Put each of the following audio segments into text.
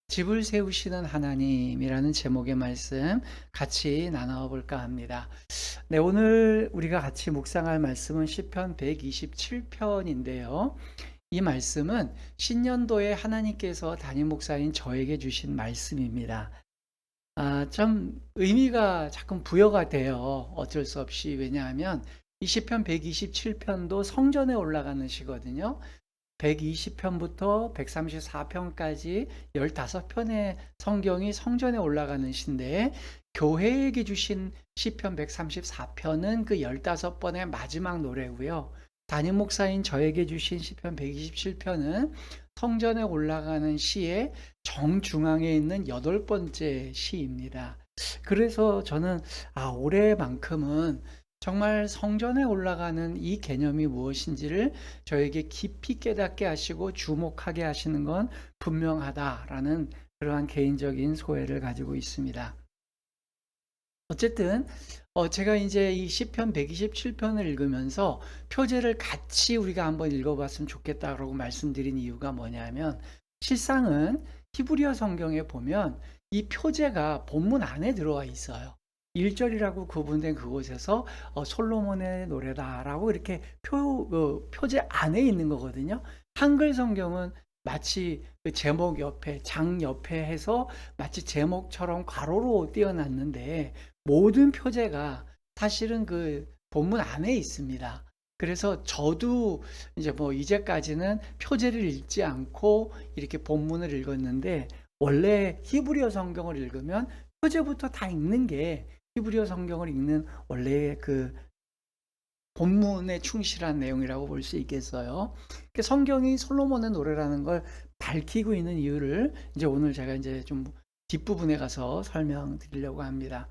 집을 세우시는 하나님이라는 제목의 말씀 같이 나눠 볼까 합니다. 네, 오늘 우리가 같이 묵상할 말씀은 시편 127편인데요. 이 말씀은 신년도에 하나님께서 담임 목사인 저에게 주신 말씀입니다. 좀 의미가 자꾸 부여가 돼요. 어쩔 수 없이. 왜냐하면 이 시편 127편도 성전에 올라가는 시거든요. 120편부터 134편까지 15편의 성경이 성전에 올라가는 시인데, 교회에게 주신 시편 134편은 그 15번의 마지막 노래고요. 담임 목사인 저에게 주신 시편 127편은 성전에 올라가는 시의 정중앙에 있는 8번째 시입니다. 그래서 저는 올해만큼은 정말 성전에 올라가는 이 개념이 무엇인지를 저에게 깊이 깨닫게 하시고 주목하게 하시는 건 분명하다라는 그러한 개인적인 소회를 가지고 있습니다. 어쨌든 제가 이제 이 시편 127편을 읽으면서 표제를 같이 우리가 한번 읽어봤으면 좋겠다라고 말씀드린 이유가 뭐냐면, 실상은 히브리어 성경에 보면 이 표제가 본문 안에 들어와 있어요. 1절이라고 구분된 그곳에서 솔로몬의 노래다라고 이렇게 표제 안에 있는 거거든요. 한글 성경은 마치 그 제목 옆에 장 옆에 해서 마치 제목처럼 괄호로 띄어놨는데, 모든 표제가 사실은 그 본문 안에 있습니다. 그래서 저도 이제 이제까지는 표제를 읽지 않고 이렇게 본문을 읽었는데, 원래 히브리어 성경을 읽으면 표제부터 다 읽는 게 히브리어 성경을 읽는 원래의 그 본문에 충실한 내용이라고 볼 수 있겠어요. 성경이 솔로몬의 노래라는 걸 밝히고 있는 이유를 이제 오늘 제가 이제 좀 뒷부분에 가서 설명드리려고 합니다.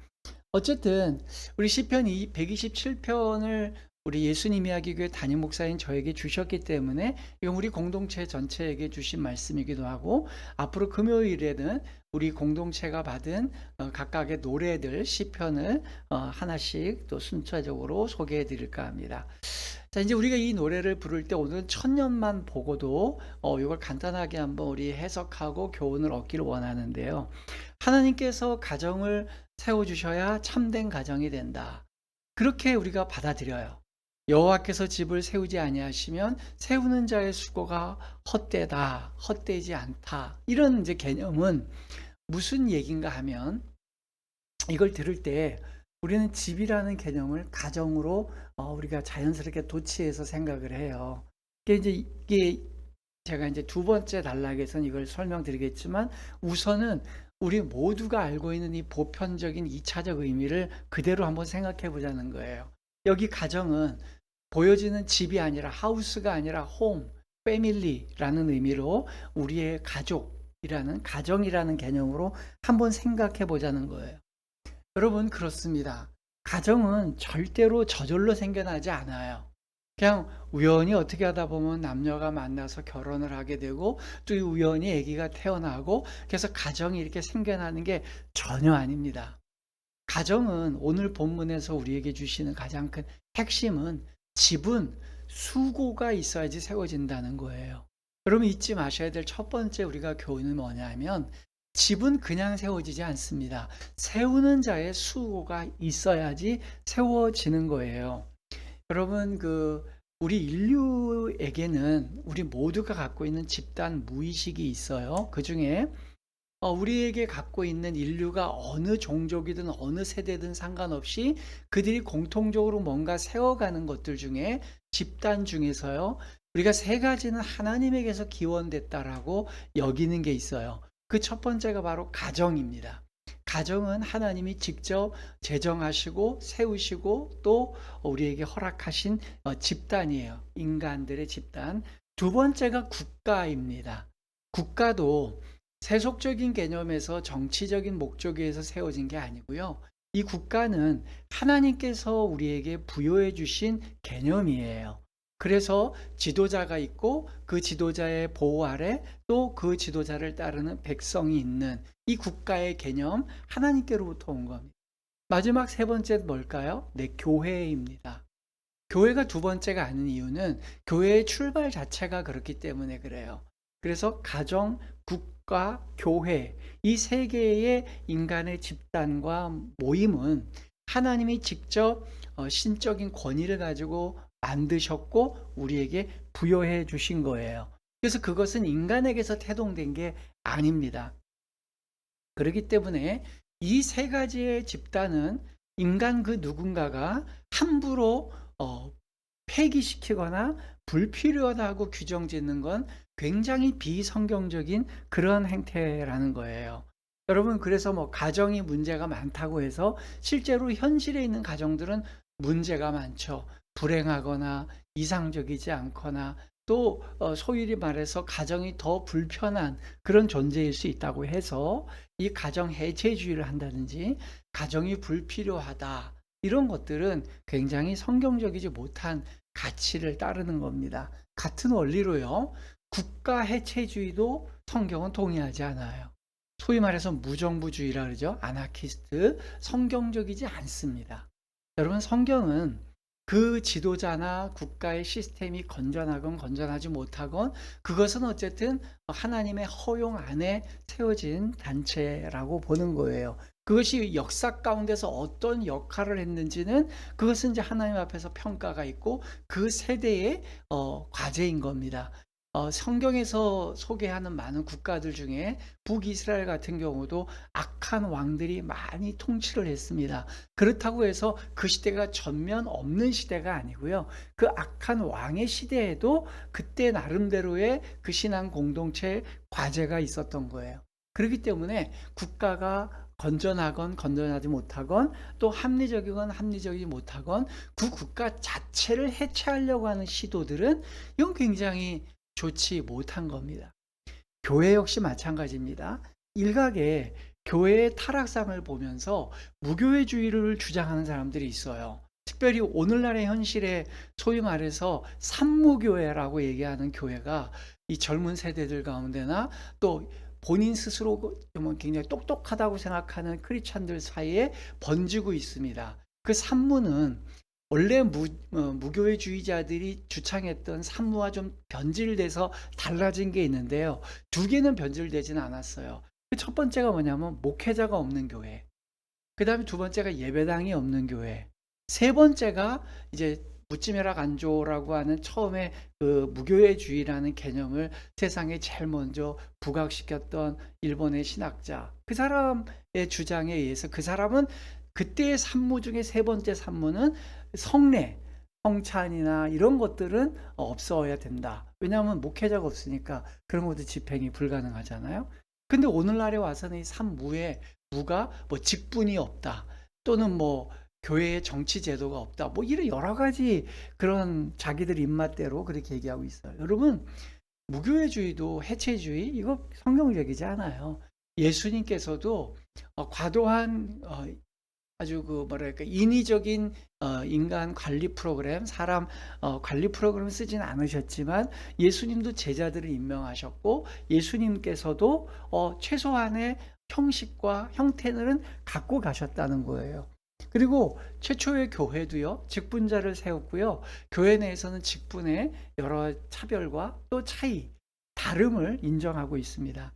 어쨌든 우리 시편 127편을 우리 예수님 이야기 교회 담임 목사인 저에게 주셨기 때문에 이건 우리 공동체 전체에게 주신 말씀이기도 하고, 앞으로 금요일에는 우리 공동체가 받은 각각의 노래들 시편을 하나씩 또 순차적으로 소개해 드릴까 합니다. 자, 이제 우리가 이 노래를 부를 때 오늘은 천년만 보고도 이걸 간단하게 한번 우리 해석하고 교훈을 얻기를 원하는데요. 하나님께서 가정을 세워주셔야 참된 가정이 된다, 그렇게 우리가 받아들여요. 여호와께서 집을 세우지 아니하시면 세우는 자의 수고가 헛되다, 헛되지 않다, 이런 이제 개념은 무슨 얘기인가 하면, 이걸 들을 때 우리는 집이라는 개념을 가정으로 우리가 자연스럽게 도취해서 생각을 해요. 이게 제가 이제 두 번째 단락에서는 이걸 설명드리겠지만, 우선은 우리 모두가 알고 있는 이 보편적인 2차적 의미를 그대로 한번 생각해 보자는 거예요. 여기 가정은 보여지는 집이 아니라, 하우스가 아니라 홈, 패밀리라는 의미로 우리의 가족이라는, 가정이라는 개념으로 한번 생각해 보자는 거예요. 여러분, 그렇습니다. 가정은 절대로 저절로 생겨나지 않아요. 그냥 우연히 어떻게 하다 보면 남녀가 만나서 결혼을 하게 되고, 또 우연히 아기가 태어나고, 그래서 가정이 이렇게 생겨나는 게 전혀 아닙니다. 가정은 오늘 본문에서 우리에게 주시는 가장 큰 핵심은, 집은 수고가 있어야지 세워진다는 거예요. 여러분, 잊지 마셔야 될 첫 번째 우리가 교훈은 뭐냐면, 집은 그냥 세워지지 않습니다. 세우는 자의 수고가 있어야지 세워지는 거예요. 여러분, 우리 인류에게는 우리 모두가 갖고 있는 집단 무의식이 있어요. 그중에 우리에게 갖고 있는, 인류가 어느 종족이든 어느 세대든 상관없이 그들이 공통적으로 뭔가 세워가는 것들 중에, 집단 중에서요, 우리가 세 가지는 하나님에게서 기원됐다라고 여기는 게 있어요. 그 첫 번째가 바로 가정입니다. 가정은 하나님이 직접 제정하시고 세우시고 또 우리에게 허락하신 집단이에요. 인간들의 집단. 두 번째가 국가입니다. 국가도 세속적인 개념에서 정치적인 목적에 의해서 세워진 게 아니고요. 이 국가는 하나님께서 우리에게 부여해 주신 개념이에요. 그래서 지도자가 있고, 그 지도자의 보호 아래 또 그 지도자를 따르는 백성이 있는 이 국가의 개념, 하나님께로부터 온 겁니다. 마지막 세 번째는 뭘까요? 네, 교회입니다. 교회가 두 번째가 아닌 이유는 교회의 출발 자체가 그렇기 때문에 그래요. 그래서 가정, 국가, 교회 이 세 개의 인간의 집단과 모임은 하나님이 직접 신적인 권위를 가지고 만드셨고 우리에게 부여해 주신 거예요. 그래서 그것은 인간에게서 태동된 게 아닙니다. 그렇기 때문에 이 세 가지의 집단은 인간 그 누군가가 함부로 폐기시키거나 불필요하다고 규정짓는 건 굉장히 비성경적인 그런 행태라는 거예요. 여러분, 그래서 뭐 가정이 문제가 많다고 해서 실제로 현실에 있는 가정들은 문제가 많죠. 불행하거나 이상적이지 않거나 또 소위 말해서 가정이 더 불편한 그런 존재일 수 있다고 해서 이 가정 해체주의를 한다든지 가정이 불필요하다 이런 것들은 굉장히 성경적이지 못한 가치를 따르는 겁니다. 같은 원리로요. 국가 해체주의도 성경은 동의하지 않아요. 소위 말해서 무정부주의라 그러죠. 아나키스트. 성경적이지 않습니다. 여러분, 성경은 그 지도자나 국가의 시스템이 건전하건 건전하지 못하건 그것은 어쨌든 하나님의 허용 안에 세워진 단체라고 보는 거예요. 그것이 역사 가운데서 어떤 역할을 했는지는 그것은 이제 하나님 앞에서 평가가 있고 그 세대의 과제인 겁니다. 성경에서 소개하는 많은 국가들 중에 북이스라엘 같은 경우도 악한 왕들이 많이 통치를 했습니다. 그렇다고 해서 그 시대가 전면 없는 시대가 아니고요. 그 악한 왕의 시대에도 그때 나름대로의 그 신앙 공동체의 과제가 있었던 거예요. 그렇기 때문에 국가가 건전하건 건전하지 못하건 또 합리적이건 합리적이지 못하건 그 국가 자체를 해체하려고 하는 시도들은 이건 굉장히 좋지 못한 겁니다. 교회 역시 마찬가지입니다. 일각에 교회의 타락상을 보면서 무교회주의를 주장하는 사람들이 있어요. 특별히 오늘날의 현실에 소위 말해서 산무교회라고 얘기하는 교회가 이 젊은 세대들 가운데나 또 본인 스스로 굉장히 똑똑하다고 생각하는 크리스찬들 사이에 번지고 있습니다. 그 산무는 원래 무교회주의자들이 주창했던 산무와 좀 변질돼서 달라진 게 있는데요. 두 개는 변질되지는 않았어요. 그 첫 번째가 뭐냐면 목회자가 없는 교회. 그 다음에 두 번째가 예배당이 없는 교회. 세 번째가 이제 묻지메라 간조라고 하는 처음에 그 무교회주의라는 개념을 세상에 제일 먼저 부각시켰던 일본의 신학자. 그 사람의 주장에 의해서 그 사람은 그때의 산무 중에 세 번째 산무는 성례, 성찬이나 이런 것들은 없어야 된다. 왜냐하면 목회자가 없으니까 그런 것도 집행이 불가능하잖아요. 근데 오늘날에 와서는 이 산무에 무가 뭐 직분이 없다. 또는 뭐 교회의 정치 제도가 없다. 뭐 이런 여러 가지 그런 자기들 입맛대로 그렇게 얘기하고 있어요. 여러분, 무교회주의도 해체주의 이거 성경적이지 않아요. 예수님께서도 과도한 아주 그 뭐랄까 인위적인 인간 관리 프로그램, 사람 관리 프로그램 쓰진 않으셨지만 예수님도 제자들을 임명하셨고 예수님께서도 최소한의 형식과 형태는 갖고 가셨다는 거예요. 그리고 최초의 교회도요, 직분자를 세웠고요. 교회 내에서는 직분의 여러 차별과 또 차이, 다름을 인정하고 있습니다.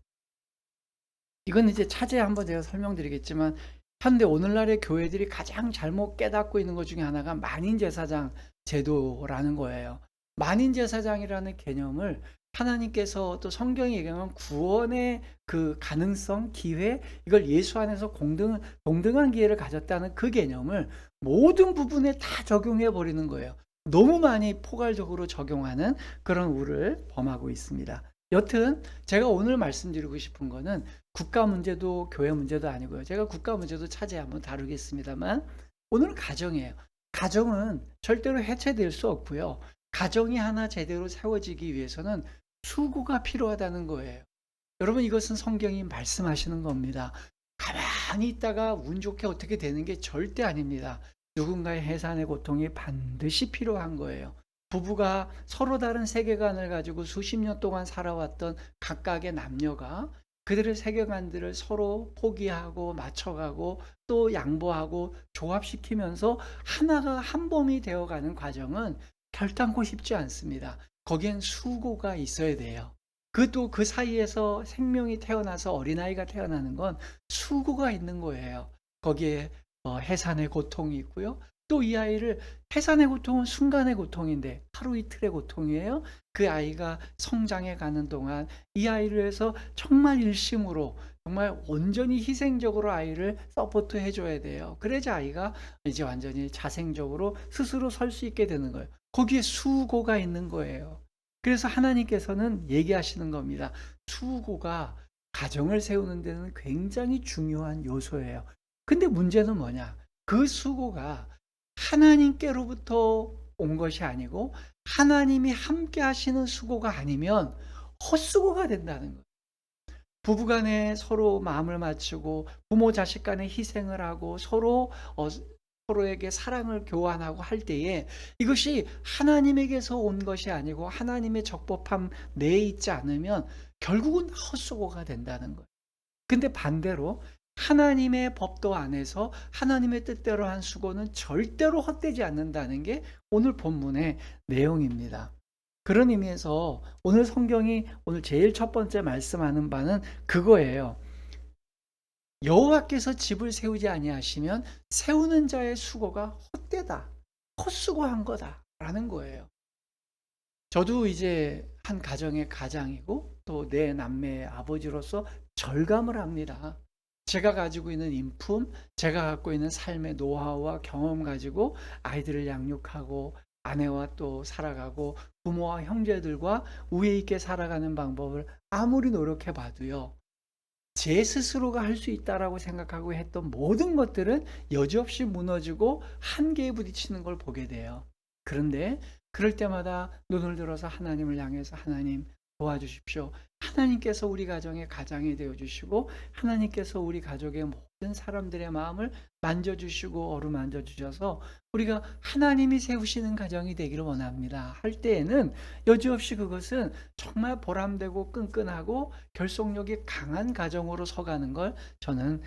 이건 이제 차제에 한번 제가 설명드리겠지만 한데 오늘날의 교회들이 가장 잘못 깨닫고 있는 것 중에 하나가 만인제사장 제도라는 거예요. 만인제사장이라는 개념을 하나님께서 또 성경이 얘기하면 구원의 그 가능성, 기회, 이걸 예수 안에서 동등한 기회를 가졌다는 그 개념을 모든 부분에 다 적용해 버리는 거예요. 너무 많이 포괄적으로 적용하는 그런 우를 범하고 있습니다. 여튼 제가 오늘 말씀드리고 싶은 거는 국가 문제도 교회 문제도 아니고요. 제가 국가 문제도 차제에 한번 다루겠습니다만 오늘은 가정이에요. 가정은 절대로 해체될 수 없고요. 가정이 하나 제대로 세워지기 위해서는 수고가 필요하다는 거예요. 여러분, 이것은 성경이 말씀하시는 겁니다. 가만히 있다가 운 좋게 어떻게 되는 게 절대 아닙니다. 누군가의 해산의 고통이 반드시 필요한 거예요. 부부가 서로 다른 세계관을 가지고 수십 년 동안 살아왔던 각각의 남녀가 그들의 세계관들을 서로 포기하고 맞춰가고 또 양보하고 조합시키면서 하나가 한 몸이 되어가는 과정은 결단코 쉽지 않습니다. 거기엔 수고가 있어야 돼요. 또 그 사이에서 생명이 태어나서 어린아이가 태어나는 건 수고가 있는 거예요. 거기에 해산의 고통이 있고요. 또 이 아이를 해산의 고통은 순간의 고통인데 하루 이틀의 고통이에요. 그 아이가 성장해 가는 동안 이 아이를 위해서 정말 일심으로 정말 온전히 희생적으로 아이를 서포트해 줘야 돼요. 그래야 아이가 이제 완전히 자생적으로 스스로 설 수 있게 되는 거예요. 거기에 수고가 있는 거예요. 그래서 하나님께서는 얘기하시는 겁니다. 수고가 가정을 세우는 데는 굉장히 중요한 요소예요. 근데 문제는 뭐냐? 그 수고가 하나님께로부터 온 것이 아니고 하나님이 함께 하시는 수고가 아니면 헛수고가 된다는 거예요. 부부 간에 서로 마음을 맞추고 부모 자식 간에 희생을 하고 서로에게 사랑을 교환하고 할 때에 이것이 하나님에게서 온 것이 아니고 하나님의 적법함 내에 있지 않으면 결국은 헛수고가 된다는 거예요. 근데 반대로 하나님의 법도 안에서 하나님의 뜻대로 한 수고는 절대로 헛되지 않는다는 게 오늘 본문의 내용입니다. 그런 의미에서 오늘 성경이 오늘 제일 첫 번째 말씀하는 바는 그거예요. 여호와께서 집을 세우지 아니하시면 세우는 자의 수고가 헛되다. 헛수고한 거다라는 거예요. 저도 이제 한 가정의 가장이고 또 내 남매의 아버지로서 절감을 합니다. 제가 가지고 있는 인품, 제가 갖고 있는 삶의 노하우와 경험 가지고 아이들을 양육하고 아내와 또 살아가고 부모와 형제들과 우애 있게 살아가는 방법을 아무리 노력해 봐도요. 제 스스로가 할 수 있다라고 생각하고 했던 모든 것들은 여지없이 무너지고 한계에 부딪히는 걸 보게 돼요. 그런데 그럴 때마다 눈을 들어서 하나님을 향해서 하나님 도와주십시오. 하나님께서 우리 가정의 가장이 되어 주시고 하나님께서 우리 가족의 모든 사람들의 마음을 만져주시고 어루만져 주셔서 우리가 하나님이 세우시는 가정이 되기를 원합니다. 할 때에는 여지없이 그것은 정말 보람되고 끈끈하고 결속력이 강한 가정으로 서가는 걸 저는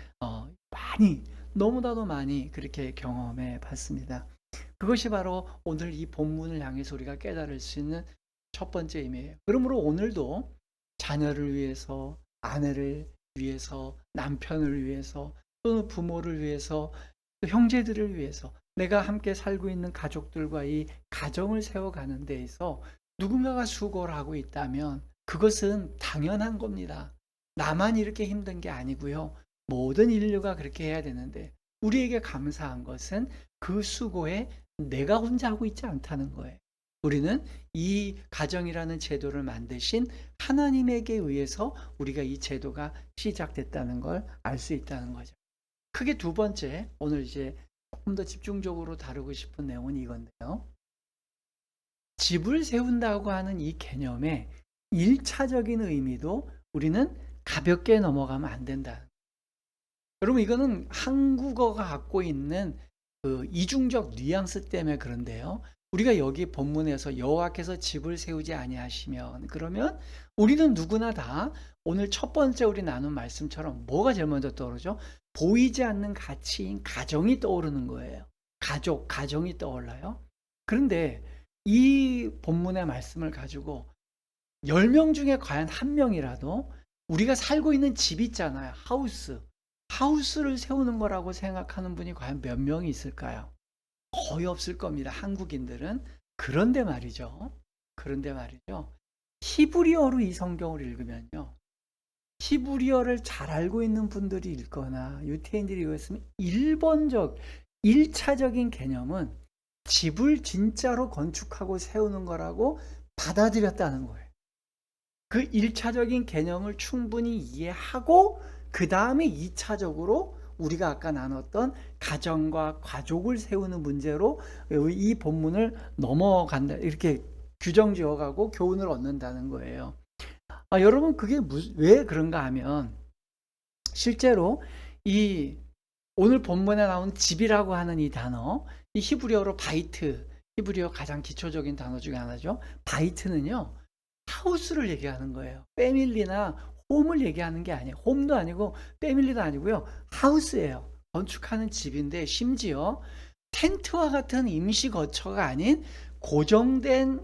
많이 너무나도 많이 그렇게 경험해 봤습니다. 그것이 바로 오늘 이 본문을 향해서 우리가 깨달을 수 있는 첫 번째 의미예요. 그러므로 오늘도 자녀를 위해서, 아내를 위해서, 남편을 위해서, 또는 부모를 위해서, 또 형제들을 위해서 내가 함께 살고 있는 가족들과 이 가정을 세워가는 데에서 누군가가 수고를 하고 있다면 그것은 당연한 겁니다. 나만 이렇게 힘든 게 아니고요. 모든 인류가 그렇게 해야 되는데 우리에게 감사한 것은 그 수고에 내가 혼자 하고 있지 않다는 거예요. 우리는 이 가정이라는 제도를 만드신 하나님에게 의해서 우리가 이 제도가 시작됐다는 걸 알 수 있다는 거죠. 크게 두 번째, 오늘 이제 조금 더 집중적으로 다루고 싶은 내용은 이건데요. 집을 세운다고 하는 이 개념의 1차적인 의미도 우리는 가볍게 넘어가면 안 된다. 여러분, 이거는 한국어가 갖고 있는 그 이중적 뉘앙스 때문에 그런데요. 우리가 여기 본문에서 여호와께서 집을 세우지 아니하시면 그러면 우리는 누구나 다 오늘 첫 번째 우리 나눈 말씀처럼 뭐가 제일 먼저 떠오르죠? 보이지 않는 가치인 가정이 떠오르는 거예요. 가정이 떠올라요. 그런데 이 본문의 말씀을 가지고 10명 중에 과연 한 명이라도 우리가 살고 있는 집 있잖아요. 하우스를 세우는 거라고 생각하는 분이 과연 몇 명이 있을까요? 거의 없을 겁니다. 한국인들은. 그런데 말이죠. 히브리어로 이 성경을 읽으면요. 히브리어를 잘 알고 있는 분들이 읽거나 유태인들이 읽었으면 1차적인 개념은 집을 진짜로 건축하고 세우는 거라고 받아들였다는 거예요. 그 1차적인 개념을 충분히 이해하고 그 다음에 2차적으로 우리가 아까 나눴던 가정과 가족을 세우는 문제로 이 본문을 넘어간다. 이렇게 규정 지어가고 교훈을 얻는다는 거예요. 여러분, 그게 왜 그런가 하면 실제로 이 오늘 본문에 나온 집이라고 하는 이 단어, 이 히브리어로 바이트, 히브리어 가장 기초적인 단어 중에 하나죠. 바이트는요, 하우스를 얘기하는 거예요. 패밀리나 홈을 얘기하는 게 아니에요. 홈도 아니고 패밀리도 아니고요. 하우스예요. 건축하는 집인데 심지어 텐트와 같은 임시 거처가 아닌 고정된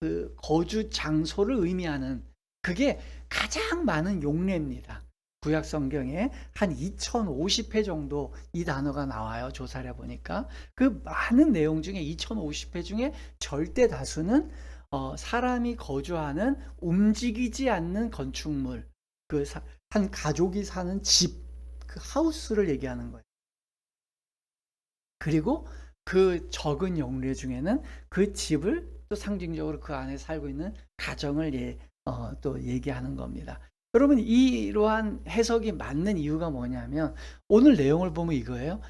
그 거주 장소를 의미하는 그게 가장 많은 용례입니다. 구약 성경에 한 2050회 정도 이 단어가 나와요. 조사를 해 보니까. 그 많은 내용 중에 2050회 중에 절대 다수는 사람이 거주하는 움직이지 않는 건축물, 한 가족이 사는 집, 그 하우스를 얘기하는 거예요. 그리고 그 적은 용례 중에는 그 집을 또 상징적으로 그 안에 살고 있는 가정을 또 얘기하는 겁니다. 여러분, 이러한 해석이 맞는 이유가 뭐냐면 오늘 내용을 보면 이거예요.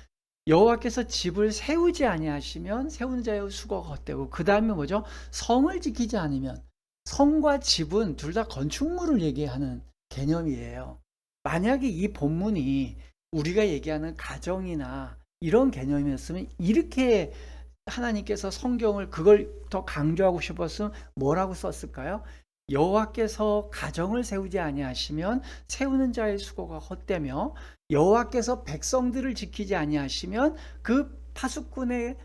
여호와께서 집을 세우지 아니하시면 세우는 자의 수고가 헛되고, 그다음에 뭐죠? 성을 지키지 않으면, 성과 집은 둘 다 건축물을 얘기하는 개념이에요. 만약에 이 본문이 우리가 얘기하는 가정이나 이런 개념이었으면, 이렇게 하나님께서 성경을 그걸 더 강조하고 싶었으면 뭐라고 썼을까요? 여호와께서 가정을 세우지 아니하시면 세우는 자의 수고가 헛되며, 여호와께서 백성들을 지키지 아니하시면 그 파수꾼의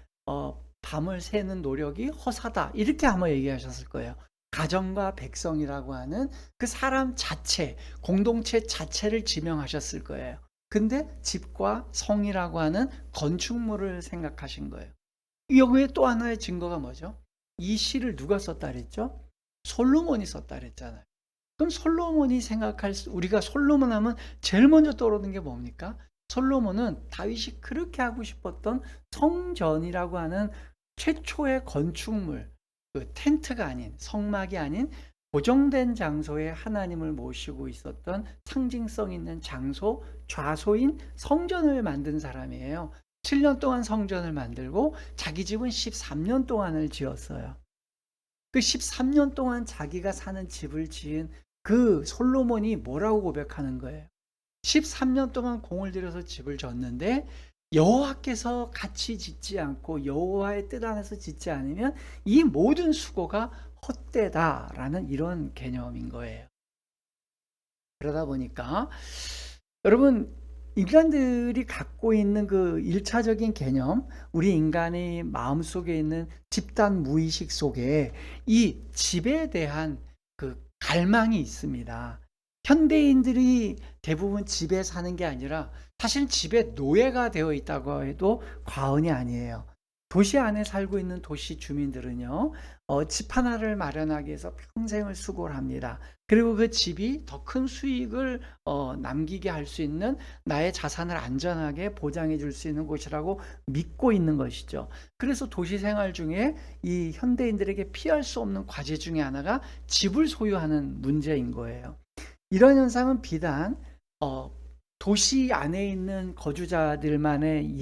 밤을 새는 노력이 허사다, 이렇게 아마 얘기하셨을 거예요. 가정과 백성이라고 하는 그 사람 자체, 공동체 자체를 지명하셨을 거예요. 근데 집과 성이라고 하는 건축물을 생각하신 거예요. 여기에 또 하나의 증거가 뭐죠? 이 시를 누가 썼다 그랬죠? 솔로몬이 썼다 그랬잖아요. 그럼 솔로몬이 우리가 솔로몬 하면 제일 먼저 떠오르는 게 뭡니까? 솔로몬은 다윗이 그렇게 하고 싶었던 성전이라고 하는 최초의 건축물, 그 텐트가 아닌, 성막이 아닌 고정된 장소에 하나님을 모시고 있었던 상징성 있는 장소, 좌소인 성전을 만든 사람이에요. 7년 동안 성전을 만들고 자기 집은 13년 동안을 지었어요. 그 13년 동안 자기가 사는 집을 지은 그 솔로몬이 뭐라고 고백하는 거예요? 13년 동안 공을 들여서 집을 졌는데 여호와께서 같이 짓지 않고 여호와의 뜻 안에서 짓지 않으면 이 모든 수고가 헛되다라는 이런 개념인 거예요. 그러다 보니까 여러분, 인간들이 갖고 있는 그 1차적인 개념, 우리 인간의 마음속에 있는 집단 무의식 속에 이 집에 대한 그 갈망이 있습니다. 현대인들이 대부분 집에 사는 게 아니라 사실 집에 노예가 되어 있다고 해도 과언이 아니에요. 도시 안에 살고 있는 도시 주민들은요, 집 하나를 마련하기 위해서 평생을 수고를 합니다. 그리고 그 집이 더 큰 수익을 남기게 할 수 있는, 나의 자산을 안전하게 보장해 줄 수 있는 곳이라고 믿고 있는 것이죠. 그래서 도시 생활 중에 이 현대인들에게 피할 수 없는 과제 중에 하나가 집을 소유하는 문제인 거예요. 이런 현상은 비단 도시 안에 있는 거주자들만의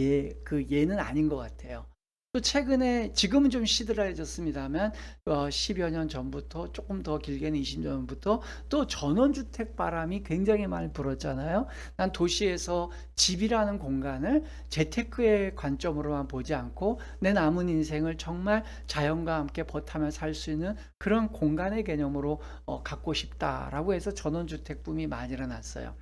예는 아닌 것 같아요. 또 최근에, 지금은 좀 시들해졌습니다만 10여 년 전부터, 조금 더 길게는 20년 전부터 또 전원주택 바람이 굉장히 많이 불었잖아요. 난 도시에서 집이라는 공간을 재테크의 관점으로만 보지 않고 내 남은 인생을 정말 자연과 함께 버타며 살 수 있는 그런 공간의 개념으로 갖고 싶다라고 해서 전원주택 붐이 많이 일어났어요.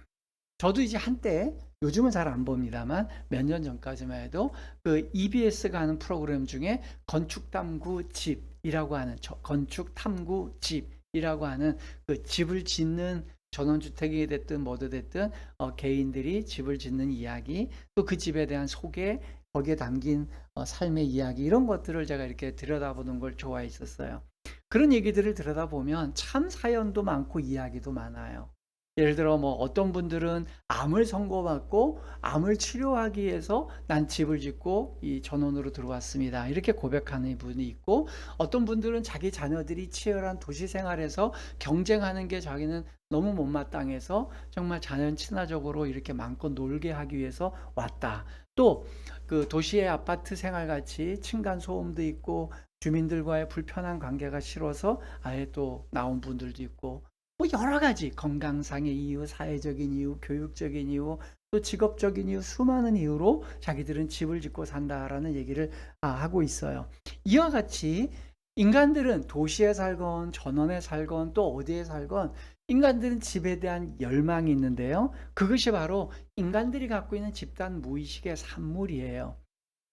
저도 이제 한때, 요즘은 잘 안 봅니다만 몇 년 전까지만 해도 그 EBS가 하는 프로그램 중에 건축탐구 집이라고 하는, 건축탐구 집이라고 하는 그 집을 짓는, 전원주택이 됐든 뭐도 됐든 개인들이 집을 짓는 이야기, 또 그 집에 대한 소개, 거기에 담긴 삶의 이야기, 이런 것들을 제가 이렇게 들여다보는 걸 좋아했었어요. 그런 얘기들을 들여다보면 참 사연도 많고 이야기도 많아요. 예를 들어 뭐 어떤 분들은 암을 선고받고 암을 치료하기 위해서 난 집을 짓고 이 전원으로 들어왔습니다, 이렇게 고백하는 분이 있고, 어떤 분들은 자기 자녀들이 치열한 도시 생활에서 경쟁하는 게 자기는 너무 못마땅해서 정말 자연 친화적으로 이렇게 마음껏 놀게 하기 위해서 왔다. 또 그 도시의 아파트 생활같이 층간 소음도 있고 주민들과의 불편한 관계가 싫어서 아예 또 나온 분들도 있고, 뭐 여러 가지 건강상의 이유, 사회적인 이유, 교육적인 이유, 또 직업적인 이유, 수많은 이유로 자기들은 집을 짓고 산다라는 얘기를 하고 있어요. 이와 같이 인간들은 도시에 살건 전원에 살건 또 어디에 살건 인간들은 집에 대한 열망이 있는데요. 그것이 바로 인간들이 갖고 있는 집단 무의식의 산물이에요.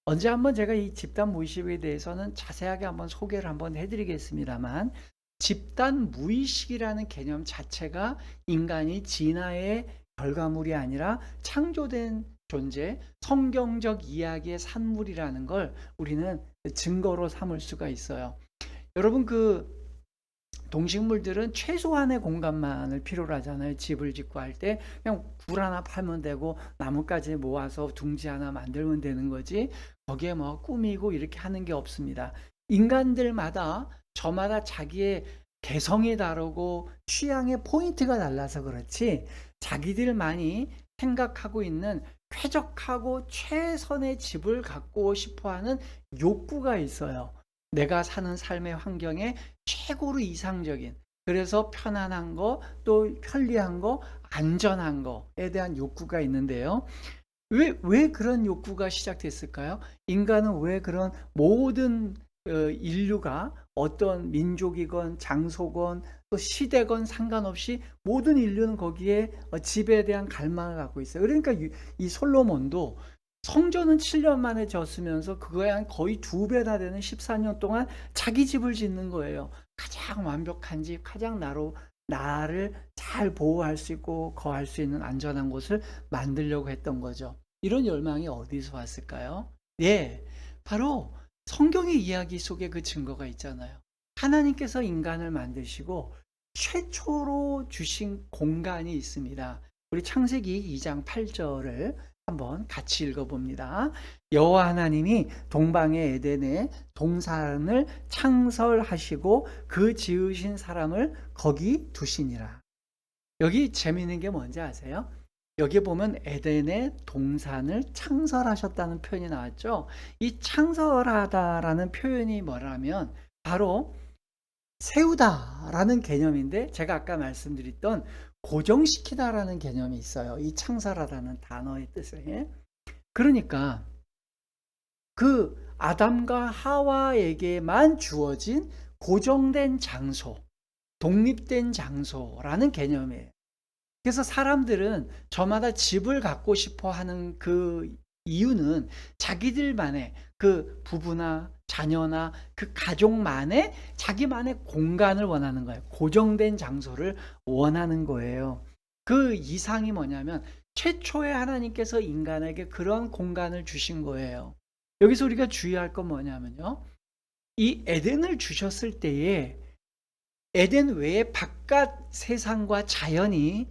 언제 한번 제가 이 집단 무의식에 대해서는 자세하게 한번 소개를 한번 해드리겠습니다만, 집단 무의식이라는 개념 자체가 인간이 진화의 결과물이 아니라 창조된 존재, 성경적 이야기의 산물이라는 걸 우리는 증거로 삼을 수가 있어요. 여러분, 동식물들은 최소한의 공간만을 필요로 하잖아요. 집을 짓고 할 때 그냥 굴 하나 파면 되고 나뭇가지 모아서 둥지 하나 만들면 되는 거지, 거기에 뭐 꾸미고 이렇게 하는 게 없습니다. 인간들마다 저마다 자기의 개성이 다르고 취향의 포인트가 달라서 그렇지, 자기들만이 생각하고 있는 쾌적하고 최선의 집을 갖고 싶어하는 욕구가 있어요. 내가 사는 삶의 환경에 최고로 이상적인, 그래서 편안한 거, 또 편리한 거, 안전한 거에 대한 욕구가 있는데요. 왜 그런 욕구가 시작됐을까요? 인간은 왜 그런 모든 인류가 어떤 민족이건 장소건 또 시대건 상관없이 모든 인류는 거기에 집에 대한 갈망을 갖고 있어요. 그러니까 이 솔로몬도 성전은 7년 만에 졌으면서 그거에 한 거의 2배나 되는 14년 동안 자기 집을 짓는 거예요. 가장 완벽한 집, 가장 나를 잘 보호할 수 있고 거할 수 있는 안전한 곳을 만들려고 했던 거죠. 이런 열망이 어디서 왔을까요? 예, 바로 성경의 이야기 속에 그 증거가 있잖아요. 하나님께서 인간을 만드시고 최초로 주신 공간이 있습니다. 우리 창세기 2장 8절을 한번 같이 읽어봅니다. 여호와 하나님이 동방의 에덴에 동산을 창설하시고 그 지으신 사람을 거기 두시니라. 여기 재미있는 게 뭔지 아세요? 여기 보면 에덴의 동산을 창설하셨다는 표현이 나왔죠. 이 창설하다라는 표현이 뭐라면 바로 세우다라는 개념인데, 제가 아까 말씀드렸던 고정시키다라는 개념이 있어요. 이 창설하다는 단어의 뜻에. 그러니까 그 아담과 하와에게만 주어진 고정된 장소, 독립된 장소라는 개념이에요. 그래서 사람들은 저마다 집을 갖고 싶어 하는 그 이유는 자기들만의 그 부부나 자녀나 그 가족만의 자기만의 공간을 원하는 거예요. 고정된 장소를 원하는 거예요. 그 이상이 뭐냐면 최초에 하나님께서 인간에게 그런 공간을 주신 거예요. 여기서 우리가 주의할 건 뭐냐면요, 이 에덴을 주셨을 때에 에덴 외에 바깥 세상과 자연이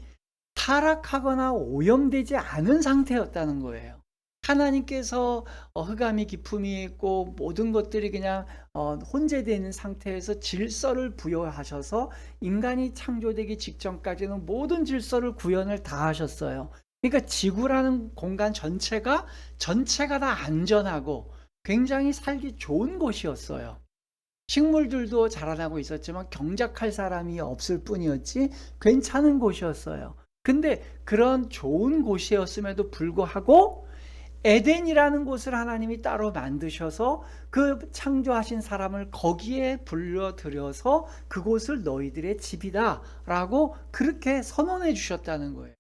타락하거나 오염되지 않은 상태였다는 거예요. 하나님께서 흑암이 기품이 있고 모든 것들이 그냥 혼재되어 있는 상태에서 질서를 부여하셔서 인간이 창조되기 직전까지는 모든 질서를 구현을 다 하셨어요. 그러니까 지구라는 공간 전체가 다 안전하고 굉장히 살기 좋은 곳이었어요. 식물들도 자라나고 있었지만 경작할 사람이 없을 뿐이었지 괜찮은 곳이었어요. 근데 그런 좋은 곳이었음에도 불구하고 에덴이라는 곳을 하나님이 따로 만드셔서 그 창조하신 사람을 거기에 불러들여서 그곳을 너희들의 집이다 라고 그렇게 선언해 주셨다는 거예요.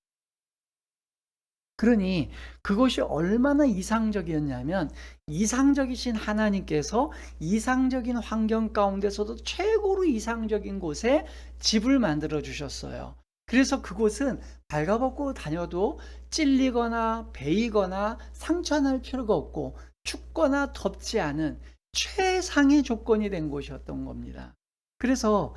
그러니 그것이 얼마나 이상적이었냐면, 이상적이신 하나님께서 이상적인 환경 가운데서도 최고로 이상적인 곳에 집을 만들어 주셨어요. 그래서 그곳은 발가벗고 다녀도 찔리거나 베이거나 상처날 필요가 없고 춥거나 덥지 않은 최상의 조건이 된 곳이었던 겁니다. 그래서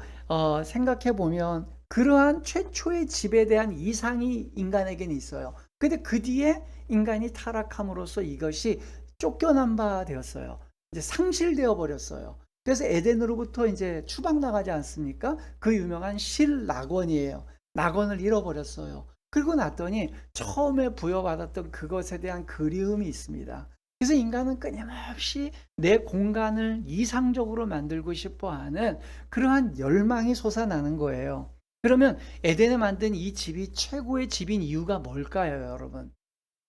생각해 보면 그러한 최초의 집에 대한 이상이 인간에게는 있어요. 근데 그 뒤에 인간이 타락함으로써 이것이 쫓겨난 바 되었어요. 이제 상실되어 버렸어요. 그래서 에덴으로부터 이제 추방 나가지 않습니까? 그 유명한 실낙원이에요. 낙원을 잃어버렸어요. 그리고 났더니 처음에 부여받았던 그것에 대한 그리움이 있습니다. 그래서 인간은 끊임없이 내 공간을 이상적으로 만들고 싶어하는 그러한 열망이 솟아나는 거예요. 그러면 에덴에 만든 이 집이 최고의 집인 이유가 뭘까요, 여러분?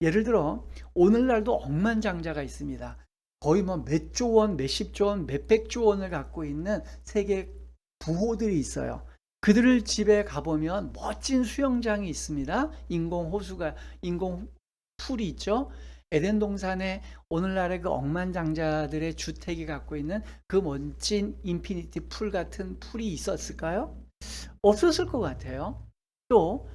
예를 들어 오늘날도 억만장자가 있습니다. 거의 뭐 몇조 원, 몇십조 원, 몇백조 원을 갖고 있는 세계 부호들이 있어요. 그들 집에 가보면 멋진 수영장이 있습니다. 인공 풀이 있죠. 에덴 동산에 오늘날의 그 억만장자들의 주택이 갖고 있는 그 멋진 인피니티 풀 같은 풀이 있었을까요? 없었을 것 같아요. 또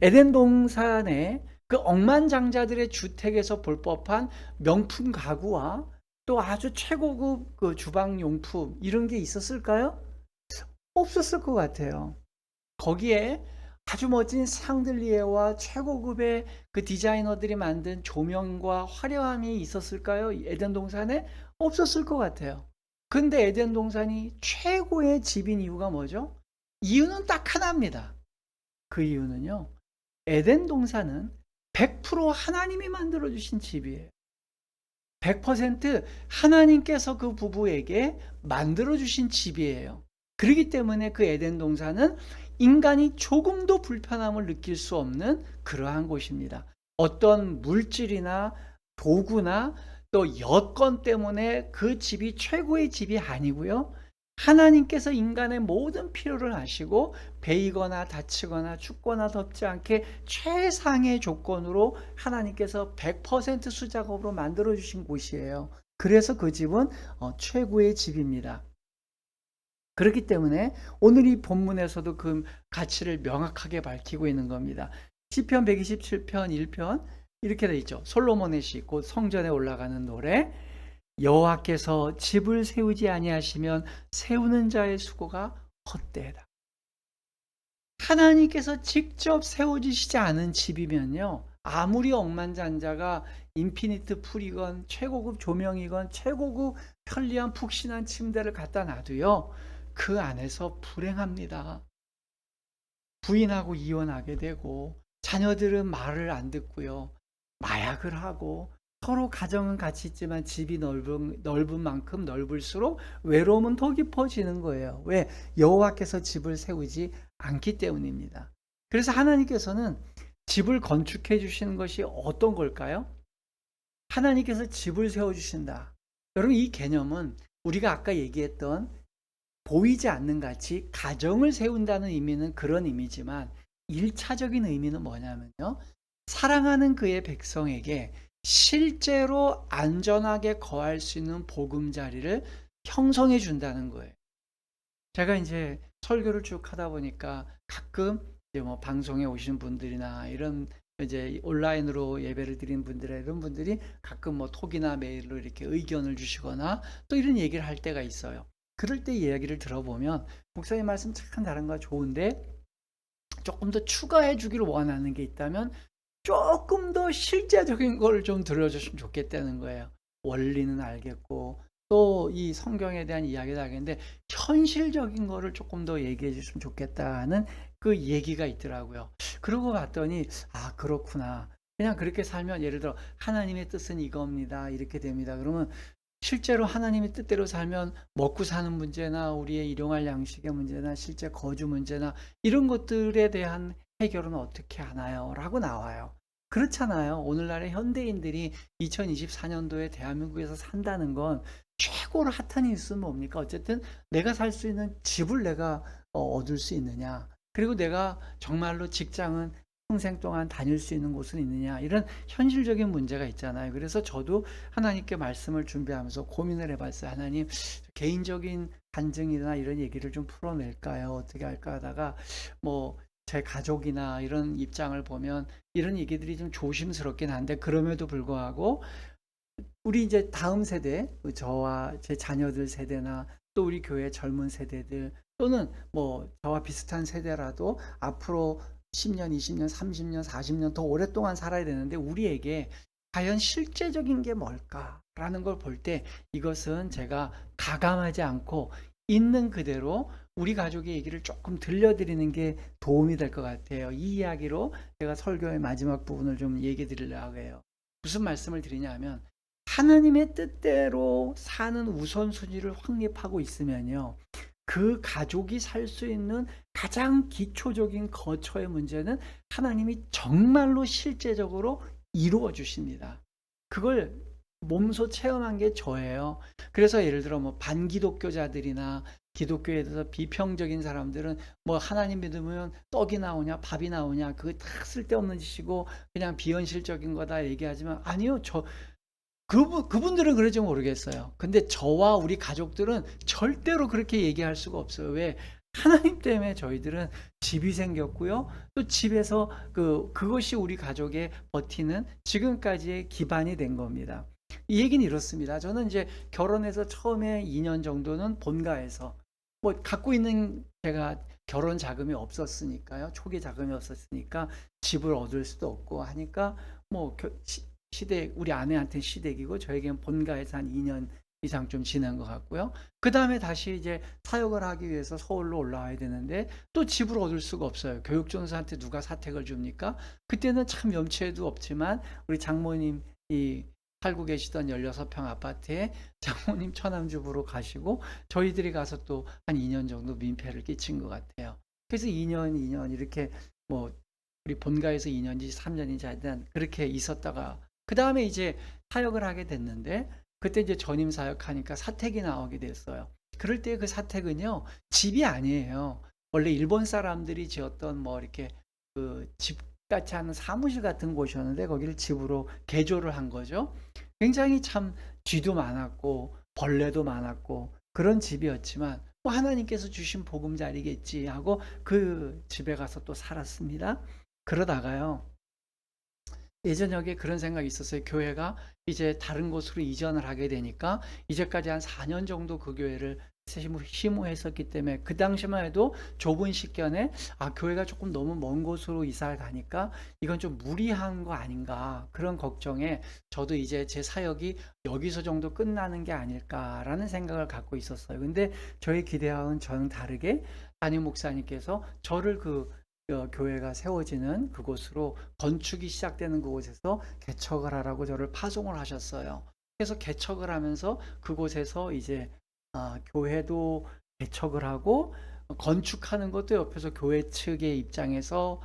에덴 동산에 그 억만장자들의 주택에서 볼 법한 명품 가구와 또 아주 최고급 그 주방 용품 이런 게 있었을까요? 없었을 것 같아요. 거기에 아주 멋진 샹들리에와 최고급의 그 디자이너들이 만든 조명과 화려함이 있었을까요? 에덴 동산에 없었을 것 같아요. 근데 에덴 동산이 최고의 집인 이유가 뭐죠? 이유는 딱 하나입니다. 그 이유는요. 에덴 동산은 100% 하나님이 만들어 주신 집이에요. 100% 하나님께서 그 부부에게 만들어 주신 집이에요. 그렇기 때문에 그 에덴 동산은 인간이 조금도 불편함을 느낄 수 없는 그러한 곳입니다. 어떤 물질이나 도구나 또 여건 때문에 그 집이 최고의 집이 아니고요. 하나님께서 인간의 모든 필요를 아시고 베이거나 다치거나 춥거나 덥지 않게 최상의 조건으로 하나님께서 100% 수작업으로 만들어 주신 곳이에요. 그래서 그 집은 최고의 집입니다. 그렇기 때문에 오늘 이 본문에서도 그 가치를 명확하게 밝히고 있는 겁니다. 시편 127편 1편 이렇게 돼 있죠. 솔로몬의 시, 곧 성전에 올라가는 노래. 여호와께서 집을 세우지 아니하시면 세우는 자의 수고가 헛되다. 하나님께서 직접 세워주시지 않은 집이면요, 아무리 억만장자가 인피니트 풀이건 최고급 조명이건 최고급 편리한 푹신한 침대를 갖다 놔도요, 그 안에서 불행합니다. 부인하고 이혼하게 되고 자녀들은 말을 안 듣고요, 마약을 하고 서로 가정은 같이 있지만 집이 넓은 만큼 넓을수록 외로움은 더 깊어지는 거예요. 왜? 여호와께서 집을 세우지 않기 때문입니다. 그래서 하나님께서는 집을 건축해 주시는 것이 어떤 걸까요? 하나님께서 집을 세워 주신다. 여러분, 이 개념은 우리가 아까 얘기했던 보이지 않는 같이 가정을 세운다는 의미는 그런 의미지만 1차적인 의미는 뭐냐면요, 사랑하는 그의 백성에게 실제로 안전하게 거할 수 있는 보금자리를 형성해 준다는 거예요. 제가 이제 설교를 쭉 하다 보니까 가끔 이제 뭐 방송에 오시는 분들이나 이런 이제 온라인으로 예배를 드리는 분들이나 이런 분들이 가끔 뭐 톡이나 메일로 이렇게 의견을 주시거나 또 이런 얘기를 할 때가 있어요. 그럴 때 이야기를 들어보면 목사님 말씀 참 다른 거 좋은데 조금 더 추가해 주기를 원하는 게 있다면 조금 더 실제적인 걸 좀 들려줬으면 좋겠다는 거예요. 원리는 알겠고 또 이 성경에 대한 이야기도 하겠는데 현실적인 거를 조금 더 얘기해 줬으면 좋겠다는 그 얘기가 있더라고요. 그러고 봤더니 아, 그렇구나. 그냥 그렇게 살면 예를 들어 하나님의 뜻은 이겁니다. 이렇게 됩니다. 그러면 실제로 하나님의 뜻대로 살면 먹고 사는 문제나 우리의 일용할 양식의 문제나 실제 거주 문제나 이런 것들에 대한 해결은 어떻게 하나요? 라고 나와요. 그렇잖아요. 오늘날의 현대인들이 2024년도에 대한민국에서 산다는 건 최고로 핫한 뉴스는 뭡니까? 어쨌든 내가 살 수 있는 집을 내가 얻을 수 있느냐. 그리고 내가 정말로 직장은 평생 동안 다닐 수 있는 곳은 있느냐. 이런 현실적인 문제가 있잖아요. 그래서 저도 하나님께 말씀을 준비하면서 고민을 해봤어요. 하나님, 개인적인 간증이나 이런 얘기를 좀 풀어낼까요? 어떻게 할까 하다가 뭐 제 가족이나 이런 입장을 보면 이런 얘기들이 좀 조심스럽긴 한데 그럼에도 불구하고 우리 이제 다음 세대, 저와 제 자녀들 세대나 또 우리 교회 젊은 세대들 또는 뭐 저와 비슷한 세대라도 앞으로 10년, 20년, 30년, 40년 더 오랫동안 살아야 되는데 우리에게 과연 실제적인 게 뭘까라는 걸 볼 때 이것은 제가 가감하지 않고 있는 그대로 우리 가족의 얘기를 조금 들려드리는 게 도움이 될 것 같아요. 이 이야기로 제가 설교의 마지막 부분을 좀 얘기 드리려고 해요. 무슨 말씀을 드리냐 하면 하나님의 뜻대로 사는 우선순위를 확립하고 있으면요, 그 가족이 살 수 있는 가장 기초적인 거처의 문제는 하나님이 정말로 실제적으로 이루어 주십니다. 그걸 몸소 체험한 게 저예요. 그래서 예를 들어 뭐 반기독교자들이나 기독교에 대해서 비평적인 사람들은 뭐 하나님 믿으면 떡이 나오냐 밥이 나오냐 그거 다 쓸데없는 짓이고 그냥 비현실적인 거다 얘기하지만 아니요. 그분들은 그럴지 모르겠어요. 근데 저와 우리 가족들은 절대로 그렇게 얘기할 수가 없어요. 왜? 하나님 때문에 저희들은 집이 생겼고요. 또 집에서 그것이 우리 가족의 버티는 지금까지의 기반이 된 겁니다. 이 얘기는 이렇습니다. 저는 이제 결혼해서 처음에 2년 정도는 본가에서 뭐 갖고 있는 제가 결혼 자금이 없었으니까요. 초기 자금이 없었으니까 집을 얻을 수도 없고 하니까 뭐 시댁 우리 아내한테는 시댁이고 저에게는 본가에서 한 2년 이상 좀 지낸 것 같고요. 그다음에 다시 이제 사역을 하기 위해서 서울로 올라와야 되는데 또 집을 얻을 수가 없어요. 교육전사한테 누가 사택을 줍니까? 그때는 참 염치에도 없지만 우리 장모님이 살고 계시던 16평 아파트에 장모님 처남주부로 가시고 저희들이 가서 또 한 2년 정도 민폐를 끼친 것 같아요. 그래서 2년 이렇게 뭐 우리 본가에서 2 년인지 3 년인지 하여튼 그렇게 있었다가 그다음에 이제 사역을 하게 됐는데 그때 이제 전임 사역하니까 사택이 나오게 됐어요. 그럴 때 그 사택은요. 집이 아니에요. 원래 일본 사람들이 지었던 뭐 이렇게 집같이 하는 사무실 같은 곳이었는데 거기를 집으로 개조를 한 거죠. 굉장히 참 쥐도 많았고 벌레도 많았고 그런 집이었지만 뭐 '하나님께서 주신 보금자리겠지.' 하고 그 집에 가서 또 살았습니다. 그러다가요. 예전역에 그런 생각이 있었어요. 교회가 이제 다른 곳으로 이전을 하게 되니까 이제까지 한 4년 정도 그 교회를 심호했었기 때문에 그 당시만 해도 좁은 식견에 '아 교회가 조금 너무 먼 곳으로 이사를 가니까 이건 좀 무리한 거 아닌가.' 그런 걱정에 저도 이제 '제 사역이 여기서 정도 끝나는 게 아닐까.'라는 생각을 갖고 있었어요. 근데 저의 기대와는 전 다르게 담임 목사님께서 저를 교회가 세워지는 그곳으로 건축이 시작되는 그곳에서 개척을 하라고 저를 파송을 하셨어요. 그래서 개척을 하면서 그곳에서 이제 교회도 개척을 하고 건축하는 것도 옆에서 교회 측의 입장에서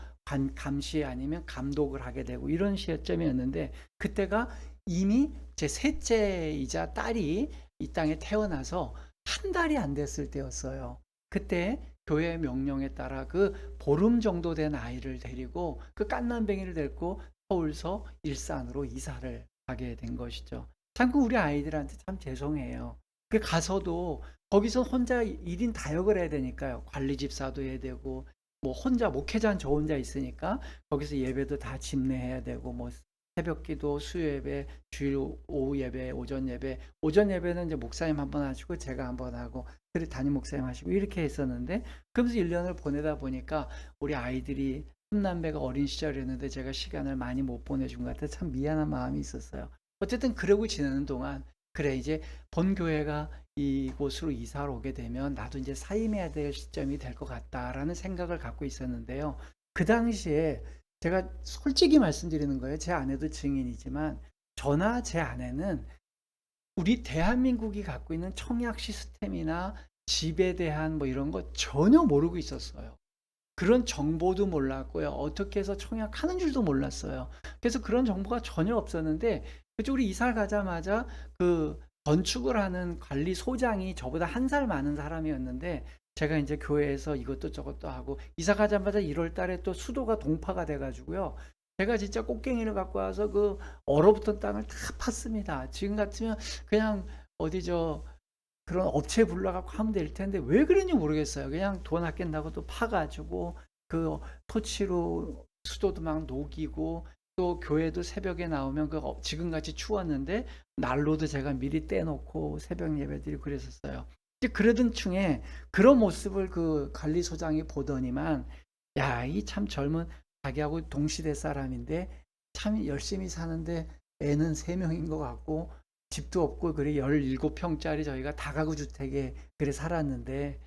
감시 아니면 감독을 하게 되고 이런 시점이었는데 그때가 이미 제 셋째이자 딸이 이 땅에 태어나서 한 달이 안 됐을 때였어요. 그때 교회 명령에 따라 그 보름 정도 된 아이를 데리고 그 갓난뱅이를 데리고 서울서 일산으로 이사를 가게 된 것이죠. 참 우리 아이들한테 참 죄송해요. 그 가서도 거기서 혼자 1인 다역을 해야 되니까요. 관리 집사도 해야 되고 뭐 혼자 목회자는 저 혼자 있으니까 거기서 예배도 다 집례해야 되고 뭐 새벽기도, 수요예배, 주일 오후 예배, 오전 예배. 오전 예배는 이제 목사님 한 번 하시고 제가 한 번 하고 그리고 담임 목사님 하시고 이렇게 했었는데 그러면서 1 년을 보내다 보니까 우리 아이들이 3 남매가 어린 시절이었는데 제가 시간을 많이 못 보내준 것 같아서 참 미안한 마음이 있었어요. 어쨌든 그러고 지내는 동안 '그래 이제 본교회가 이곳으로 이사를 오게 되면 나도 이제 사임해야 될 시점이 될 것 같다.'라는 생각을 갖고 있었는데요. 그 당시에 제가 솔직히 말씀드리는 거예요. 제 아내도 증인이지만 저나 제 아내는 우리 대한민국이 갖고 있는 청약 시스템이나 집에 대한 뭐 이런 거 전혀 모르고 있었어요. 그런 정보도 몰랐고요. 어떻게 해서 청약하는 줄도 몰랐어요. 그래서 그런 정보가 전혀 없었는데 그쪽으로 이사를 가자마자 그 건축을 하는 관리소장이 저보다 1살 많은 사람이었는데 제가 인제 교회에서 이것도 저것도 하고 이사 가자마자 1월 달에 또 수도가 동파가 돼 가지고요. 제가 진짜 꽃갱이를 갖고 와서 그 얼어붙은 땅을 다 팠습니다. 지금 같으면 그냥 어디 그런 업체 불러 갖고 하면 될 텐데 왜 그런지 모르겠어요. 그냥 돈 아낀다고 또 파 가지고 그 토치로 수도도 막 녹이고 또 교회도 새벽에 나오면 지금같이 추웠는데 난로도 제가 미리 떼 놓고 새벽 예배드리고 그랬었어요. 이제 그러던 중에 그런 모습을 그 관리소장이 보더니만 '야 이 참 젊은 자기하고 동시대 사람인데 참 열심히 사는데 애는 3 명인 것 같고 집도 없고 그래 17 평짜리 저희가 다가구 주택에 그래 살았는데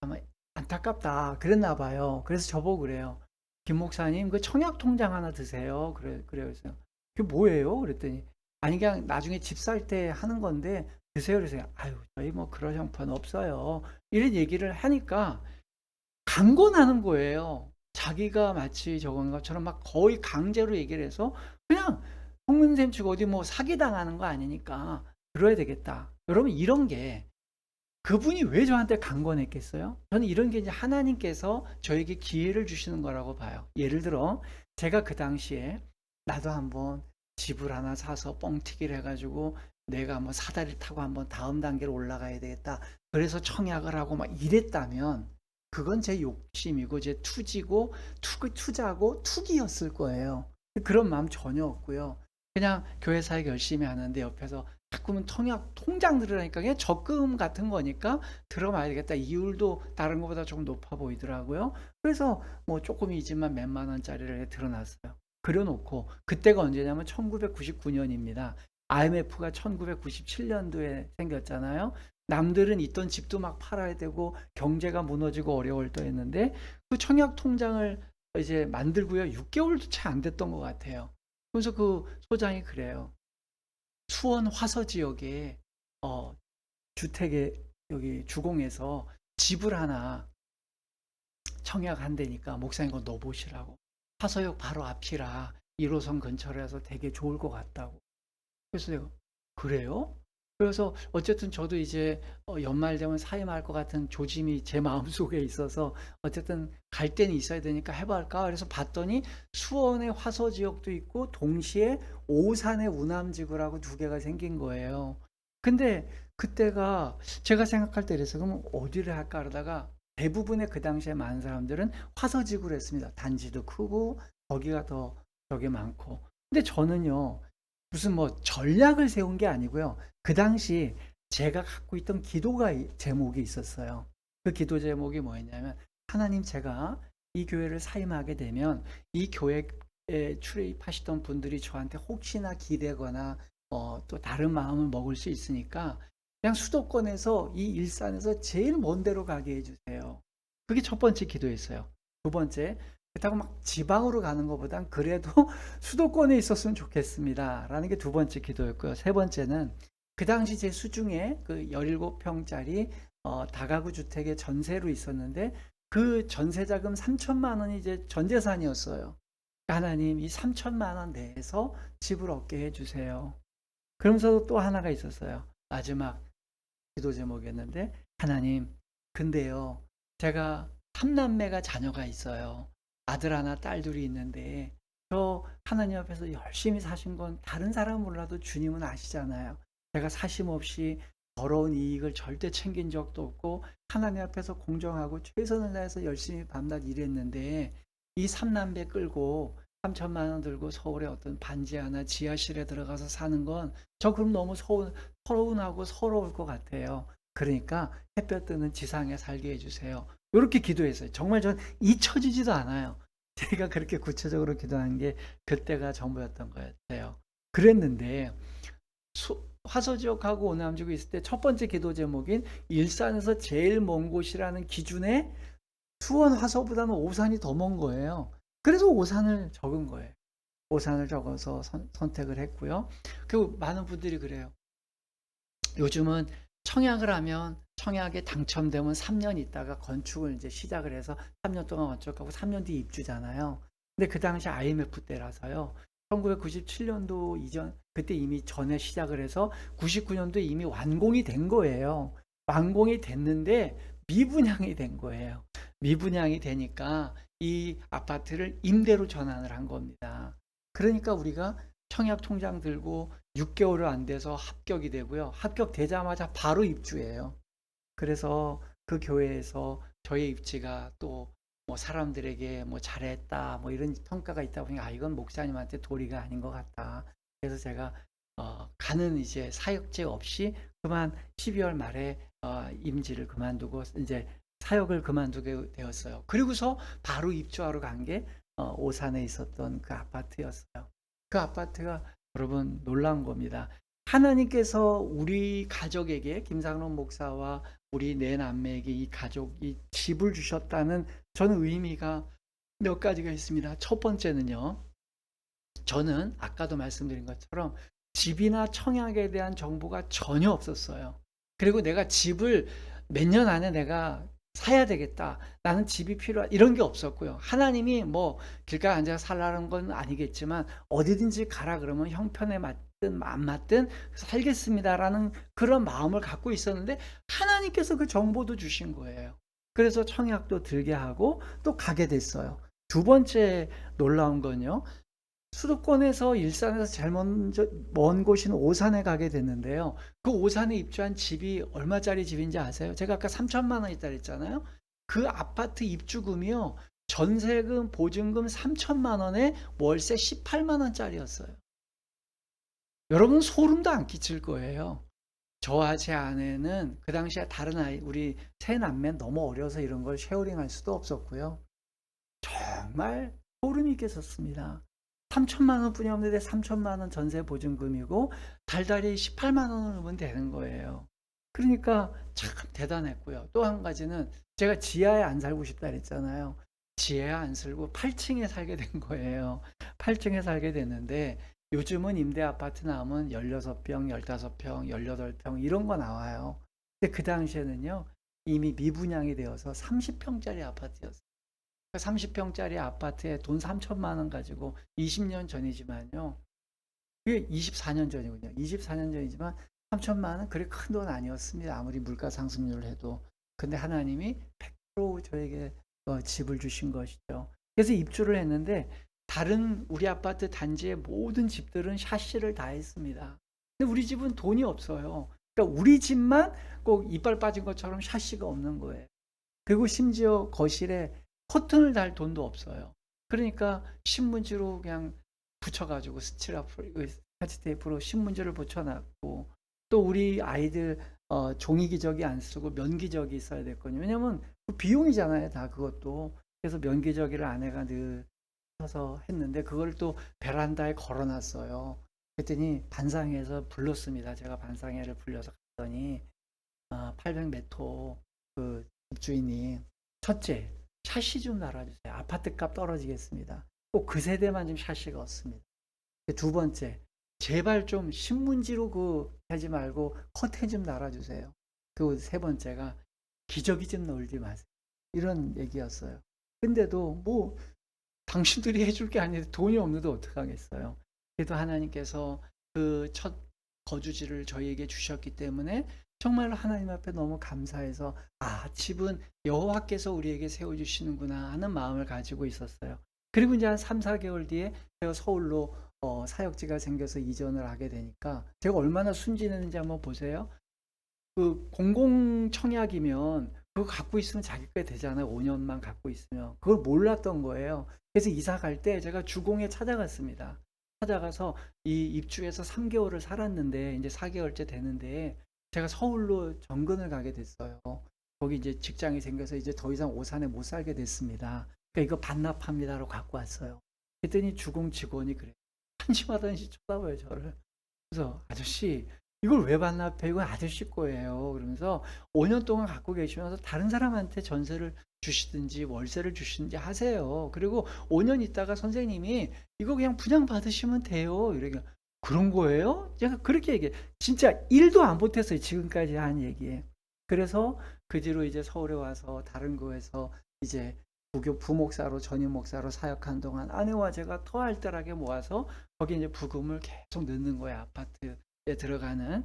참 안타깝다.' 그랬나 봐요. 그래서 저보고 그래요. "김 목사님 그 청약 통장 하나 드세요." 그래요. 그래서 "그게 뭐예요?" 그랬더니 "아니 그냥 나중에 집 살 때 하는 건데 드세요." 그래서 "아유 저희 뭐 그럴 형편 없어요." 이런 얘기를 하니까 강권하는 거예요. 자기가 마치 저건 것처럼 막 거의 강제로 얘기를 해서 그냥 속는 치고 어디 뭐 사기당하는 거 아니니까 들어야 되겠다. 여러분 이런 게 그분이 왜 저한테 강권했겠어요? 저는 이런 게 이제 하나님께서 저에게 기회를 주시는 거라고 봐요. 예를 들어 제가 그 당시에 나도 한번 집을 하나 사서 뻥튀기를 해 가지고 내가 한번 사다리 타고 한번 다음 단계로 올라가야 되겠다. 그래서 청약을 하고 막 이랬다면 그건 제 욕심이고 제 투지고 투자고 투기였을 거예요. 그런 마음 전혀 없고요. 그냥 교회 사역 열심히 하는데 옆에서 자꾸만 통장 들으라니까 그냥 적금 같은 거니까 들어봐야 되겠다. 이율도 다른 것보다 조금 높아 보이더라고요. 그래서 뭐 조금이지만 몇만 원짜리를 들어놨어요. 그려놓고 그때가 언제냐면 1999년입니다. IMF가 1997년도에 생겼잖아요. 남들은 있던 집도 막 팔아야 되고 경제가 무너지고 어려울 때였는데 그 청약 통장을 이제 만들고요. 6개월도 채 안 됐던 것 같아요. 그래서 그 소장이 그래요. 수원 화서 지역에 주택에 여기 주공에서 집을 하나 청약한다니까 목사님 그거 넣어보시라고. 화서역 바로 앞이라 1호선 근처라서 되게 좋을 것 같다고. 그래서 내가 그래요? 그래서 어쨌든 저도 이제 연말 되면 사임할 것 같은 조짐이 제 마음속에 있어서 어쨌든 갈 때는 있어야 되니까 해볼까? 그래서 봤더니 수원의 화서 지역도 있고 동시에 오산의 우남지구라고 두 개가 생긴 거예요. 근데 그때가 제가 생각할 때 그래서 그럼 어디를 할까 하다가 대부분의 그 당시에 많은 사람들은 화서지구를 했습니다. 단지도 크고 거기가 더 저게 많고. 근데 저는요. 무슨 뭐 전략을 세운 게 아니고요. 그 당시 제가 갖고 있던 기도가 제목이 있었어요. 그 기도 제목이 뭐였냐면 하나님 제가 이 교회를 사임하게 되면 이 교회에 출입하시던 분들이 저한테 혹시나 기대거나 또 다른 마음을 먹을 수 있으니까 그냥 수도권에서 이 일산에서 제일 먼 데로 가게 해주세요. 그게 첫 번째 기도였어요. 두 번째 그렇다고 막 지방으로 가는 것보단 그래도 수도권에 있었으면 좋겠습니다. 라는 게 두 번째 기도였고요. 세 번째는 그 당시 제 수중에 그 17평짜리 다가구 주택에 전세로 있었는데 그 전세자금 3천만 원이 이제 전재산이었어요. 하나님 이 3천만 원 내에서 집을 얻게 해주세요. 그러면서 또 하나가 있었어요. 마지막 기도 제목이었는데 하나님 근데요 제가 3남매가 자녀가 있어요. 아들 하나 딸 둘이 있는데 저 하나님 앞에서 열심히 사신 건 다른 사람은 몰라도 주님은 아시잖아요. 제가 사심 없이 더러운 이익을 절대 챙긴 적도 없고 하나님 앞에서 공정하고 최선을 다해서 열심히 밤낮 일했는데 이 3남매 끌고 3천만 원 들고 서울에 어떤 반지 하나 지하실에 들어가서 사는 건 저 그럼 너무 서운하고 서러울 것 같아요. 그러니까 햇볕 뜨는 지상에 살게 해주세요. 이렇게 기도했어요. 정말 전 잊혀지지도 않아요. 제가 그렇게 구체적으로 기도한 게 그때가 전부였던 것 같아요. 그랬는데 화서 지역하고 오남 지역에 있을 때 첫 번째 기도 제목인 일산에서 제일 먼 곳이라는 기준에 수원 화서보다는 오산이 더 먼 거예요. 그래서 오산을 적은 거예요. 오산을 적어서 선택을 했고요. 그리고 많은 분들이 그래요. 요즘은 청약을 하면 청약에 당첨되면 3년 있다가 건축을 이제 시작을 해서 3년 동안 건축하고 3년 뒤 입주잖아요. 근데 그 당시 IMF 때라서요. 1997년도 이전 그때 이미 전에 시작을 해서 99년도에 이미 완공이 된 거예요. 완공이 됐는데 미분양이 된 거예요. 미분양이 되니까 이 아파트를 임대로 전환을 한 겁니다. 그러니까 우리가 청약 통장 들고 6개월을 안 돼서 합격이 되고요. 합격되자마자 바로 입주해요. 그래서 그 교회에서 저의 입지가 또 뭐 사람들에게 뭐 잘했다 뭐 이런 평가가 있다 보니까 이건 목사님한테 도리가 아닌 것 같다. 그래서 제가 가는 이제 사역제 없이 그만 12월 말에 임지를 그만두고 이제 사역을 그만두게 되었어요. 그리고서 바로 입주하러 간 게 오산에 있었던 그 아파트였어요. 그 아파트가 여러분 놀라운 겁니다. 하나님께서 우리 가족에게 김상론 목사와 우리 네 남매에게 이 가족이 집을 주셨다는 저는 의미가 몇 가지가 있습니다. 첫 번째는요. 저는 아까도 말씀드린 것처럼 집이나 청약에 대한 정보가 전혀 없었어요. 그리고 내가 집을 몇 년 안에 내가 사야 되겠다. 나는 집이 필요하 이런 게 없었고요. 하나님이 뭐 길가에 앉아서 살라는 건 아니겠지만 어디든지 가라 그러면 형편에 맞든 안 맞든 살겠습니다라는 그런 마음을 갖고 있었는데 하나님께서 그 정보도 주신 거예요. 그래서 청약도 들게 하고 또 가게 됐어요. 두 번째 놀라운 건요. 수도권에서 일산에서 제일 먼 곳인 오산에 가게 됐는데요. 그 오산에 입주한 집이 얼마짜리 집인지 아세요? 제가 아까 3천만 원 있다 그랬잖아요. 그 아파트 입주금이요. 전세금, 보증금 3천만 원에 월세 18만 원짜리였어요. 여러분 소름도 안 끼칠 거예요. 저와 제 아내는 그 당시에 다른 아이 우리 세 남매 너무 어려서 이런 걸 쉐어링할 수도 없었고요. 정말 소름이 끼쳤습니다. 3천만 원뿐이 없는데 3천만 원 전세 보증금이고 달달이 18만 원을 넣으면 되는 거예요. 그러니까 참 대단했고요. 또 한 가지는 제가 지하에 안 살고 싶다 그랬잖아요. 지하에 안 살고 8층에 살게 된 거예요. 8층에 살게 됐는데 요즘은 임대 아파트 나오면 16평, 15평, 18평 이런 거 나와요. 근데 그 당시에는요. 이미 미분양이 되어서 30평짜리 아파트였어요. 30평짜리 아파트에 돈 3천만 원 가지고 20년 전이지만요. 그게 24년 전이군요. 24년 전이지만 3천만 원 그리 큰 돈 아니었습니다. 아무리 물가 상승률을 해도. 근데 하나님이 100% 저에게 집을 주신 것이죠. 그래서 입주를 했는데 다른 우리 아파트 단지의 모든 집들은 샤시를 다 했습니다. 근데 우리 집은 돈이 없어요. 그러니까 우리 집만 꼭 이빨 빠진 것처럼 샤시가 없는 거예요. 그리고 심지어 거실에 커튼을 달 돈도 없어요. 그러니까 신문지로 그냥 붙여 가지고 스티로폼 스카치 테이프로 신문지를 붙여 놨고 또 우리 아이들 종이 기저귀 안 쓰고 면 기저귀 써야 됐거든요. 왜냐면 그 비용이잖아요, 다 그것도. 그래서 면 기저귀를 아내가 늘 사서 했는데 그걸 또 베란다에 걸어 놨어요. 그랬더니 반상회에서 불렀습니다. 제가 반상회를 불려서 갔더니 800m 그 집주인이 첫째, 샤시 좀 달아주세요. 아파트값 떨어지겠습니다. 꼭 그 세대만 좀 샤시가 없습니다. 두 번째, 제발 좀 신문지로 하지 말고 커튼 좀 달아주세요. 그 세 번째가 기저귀 좀 널지 마세요. 이런 얘기였어요. 근데도 뭐 당신들이 해줄 게 아닌데 돈이 없는데 어떡하겠어요. 그래도 하나님께서 그 첫 거주지를 저희에게 주셨기 때문에 정말로 하나님 앞에 너무 감사해서 집은 여호와께서 우리에게 세워 주시는구나 하는 마음을 가지고 있었어요. 그리고 이제 한 3-4개월 뒤에 제가 서울로 사역지가 생겨서 이전을 하게 되니까 제가 얼마나 순진했는지 한번 보세요. 그 공공 청약이면 그거 갖고 있으면 자기 게 되잖아요. 5년만 갖고 있으면. 그걸 몰랐던 거예요. 그래서 이사 갈 때 제가 주공에 찾아갔습니다. 찾아가서 이 입주해서 3개월을 살았는데 이제 4개월째 되는데 제가 서울로 정근을 가게 됐어요. 거기 이제 직장이 생겨서 이제 더 이상 오산에 못 살게 됐습니다. 그러니까 이거 반납합니다라고 갖고 왔어요. 그랬더니 주공 직원이 그래요. 한심하다는 쳐다봐요, 저를. 그래서 아저씨 이걸 왜 반납해? 이건 아저씨 거예요. 그러면서 5년 동안 갖고 계시면서 다른 사람한테 전세를 주시든지 월세를 주시든지 하세요. 그리고 5년 있다가 선생님이 이거 그냥 분양받으시면 돼요. 이러니까 그런 거예요? 제가 그렇게 얘기해. 진짜 1도 안 보탰어요. 지금까지 한 얘기에. 그래서 그 뒤로 이제 서울에 와서 다른 교회에서 이제 부목사로 전임 목사로 사역한 동안 아내와 제가 터알뜰하게 모아서 거기 이제 부금을 계속 넣는 거예요. 아파트에 들어가는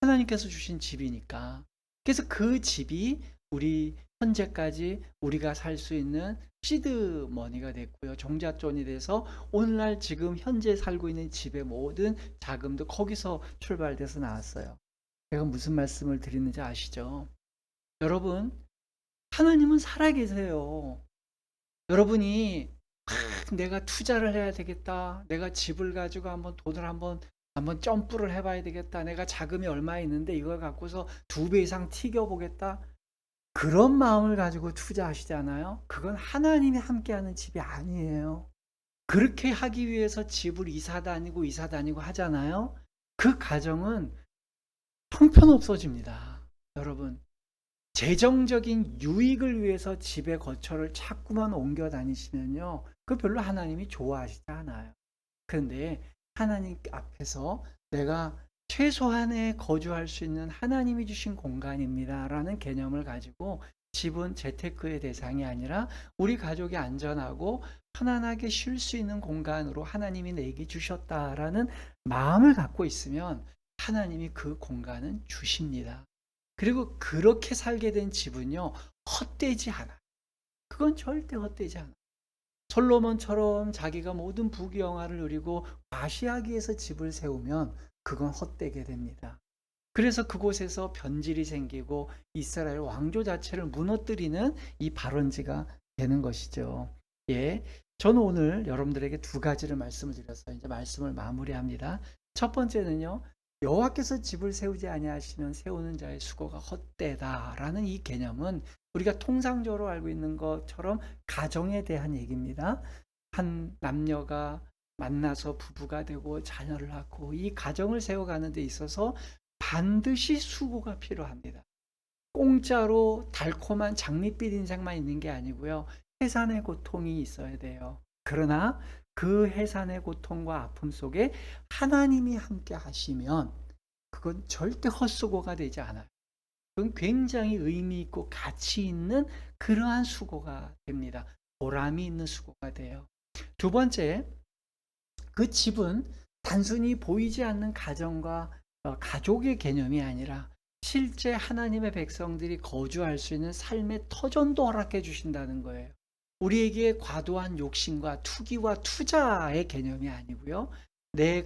하나님께서 주신 집이니까. 그래서 그 집이 우리 현재까지 우리가 살 수 있는 시드 머니가 됐고요. 종잣돈이 돼서 오늘날 지금 현재 살고 있는 집의 모든 자금도 거기서 출발돼서 나왔어요. 제가 무슨 말씀을 드리는지 아시죠? 여러분, 하나님은 살아계세요. 여러분이 내가 투자를 해야 되겠다. 내가 집을 가지고 돈을 한번 점프를 해봐야 되겠다. 내가 자금이 얼마 있는데 이걸 갖고서 2배 이상 튀겨보겠다. 그런 마음을 가지고 투자하시잖아요. 그건 하나님이 함께하는 집이 아니에요. 그렇게 하기 위해서 집을 이사 다니고 하잖아요. 그 가정은 형편없어집니다. 여러분, 재정적인 유익을 위해서 집의 거처를 자꾸만 옮겨 다니시면요. 그 별로 하나님이 좋아하시지 않아요. 그런데 하나님 앞에서 내가 최소한의 거주할 수 있는 하나님이 주신 공간입니다라는 개념을 가지고 집은 재테크의 대상이 아니라 우리 가족이 안전하고 편안하게 쉴 수 있는 공간으로 하나님이 내게 주셨다라는 마음을 갖고 있으면 하나님이 그 공간은 주십니다. 그리고 그렇게 살게 된 집은요, 헛되지 않아요. 그건 절대 헛되지 않아요. 솔로몬처럼 자기가 모든 부귀영화를 누리고 과시하기 위해서 집을 세우면 그건 헛되게 됩니다. 그래서 그곳에서 변질이 생기고 이스라엘 왕조 자체를 무너뜨리는 이 발원지가 되는 것이죠. 예. 저는 오늘 여러분들에게 두 가지를 말씀을 드려서 이제 말씀을 마무리합니다. 첫 번째는요. 여호와께서 집을 세우지 아니하시면 세우는 자의 수고가 헛되다라는 이 개념은 우리가 통상적으로 알고 있는 것처럼 가정에 대한 얘기입니다. 한 남녀가 만나서 부부가 되고 자녀를 낳고 이 가정을 세워가는 데 있어서 반드시 수고가 필요합니다. 공짜로 달콤한 장밋빛 인생만 있는 게 아니고요. 해산의 고통이 있어야 돼요. 그러나 그 해산의 고통과 아픔 속에 하나님이 함께 하시면 그건 절대 헛수고가 되지 않아요. 그건 굉장히 의미 있고 가치 있는 그러한 수고가 됩니다. 보람이 있는 수고가 돼요. 두 번째, 그 집은 단순히 보이지 않는 가정과 가족의 개념이 아니라 실제 하나님의 백성들이 거주할 수 있는 삶의 터전도 허락해 주신다는 거예요. 우리에게 과도한 욕심과 투기와 투자의 개념이 아니고요. 내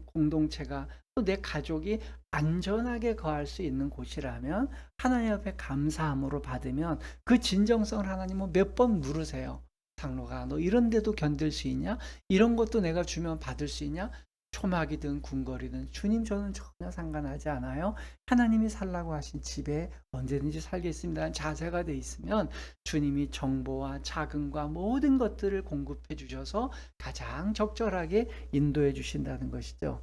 공동체가 또 내 가족이 안전하게 거할 수 있는 곳이라면 하나님 앞에 감사함으로 받으면 그 진정성을 하나님은 몇 번 물으세요. 상로가 너 이런 데도 견딜 수 있냐? 이런 것도 내가 주면 받을 수 있냐? 초막이든 궁궐이든 주님 저는 전혀 상관하지 않아요. 하나님이 살라고 하신 집에 언제든지 살겠습니다는 자세가 돼 있으면 주님이 정보와 자금과 모든 것들을 공급해 주셔서 가장 적절하게 인도해 주신다는 것이죠.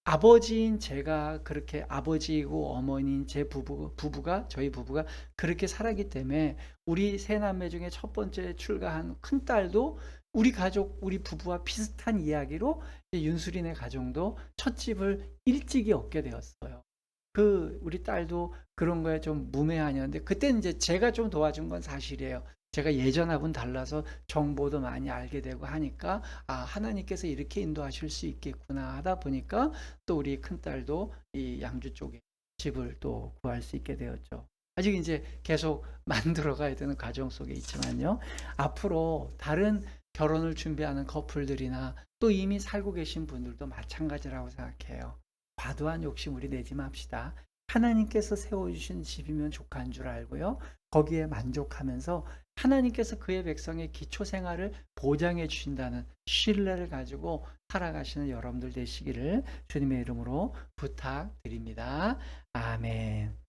아버지인 제가 그렇게 아버지이고 어머니인 제 부부가 저희 부부가 그렇게 살았기 때문에 우리 세 남매 중에 첫 번째 출가한 큰딸도 우리 가족 우리 부부와 비슷한 이야기로 윤수린의 가정도 첫 집을 일찍이 얻게 되었어요. 그 우리 딸도 그런 거에 좀 무매하냐는데 그때는 이제 제가 좀 도와준 건 사실이에요. 제가 예전하고는 달라서 정보도 많이 알게 되고 하니까 아 하나님께서 이렇게 인도하실 수 있겠구나 하다 보니까 또 우리 큰딸도 이 양주 쪽에 집을 또 구할 수 있게 되었죠. 아직 이제 계속 만들어 가야 되는 과정 속에 있지만요. 앞으로 다른 결혼을 준비하는 커플들이나 또 이미 살고 계신 분들도 마찬가지라고 생각해요. 과도한 욕심 우리 내지 맙시다. 하나님께서 세워주신 집이면 족한 줄 알고요. 거기에 만족하면서 하나님께서 그의 백성의 기초 생활을 보장해 주신다는 신뢰를 가지고 살아가시는 여러분들 되시기를 주님의 이름으로 부탁드립니다. 아멘.